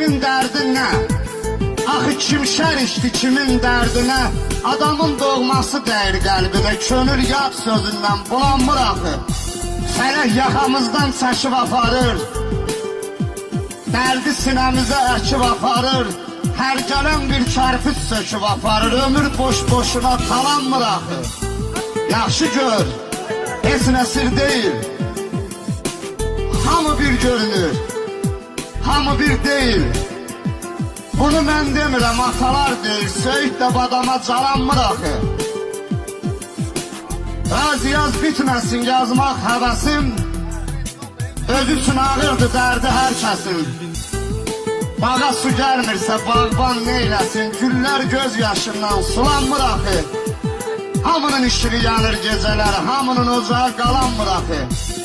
senin dərdin nə? Axı kim şər içdi kimin dərdinə? Adamın doğması dəyir qəlbinə, könül yad sözündən bulanmır axı. Fələk yaxamızdan çəkib aparır, dərdi sinəmizə əkib aparır. Hər gələn bir kərpiç söküb aparır, ömür boş-boşuna talanmır axı. Yaxşı gör, heç nə sir deyil, hamı bir görünür, hamı bir deyil. Bunu mən demirəm, atalar deyil, söyüd də badama calanmır axı. Yaz bitməsin yazmaq həvəsim, öz üçün ağırdı dərdi hər kəsin. Bağa su gəlmirsə bağban neyləsin, güllər göz yaşından sulanmır axı. Hamının işığı yanır gecələr, hamının ocağı qalanmır axı.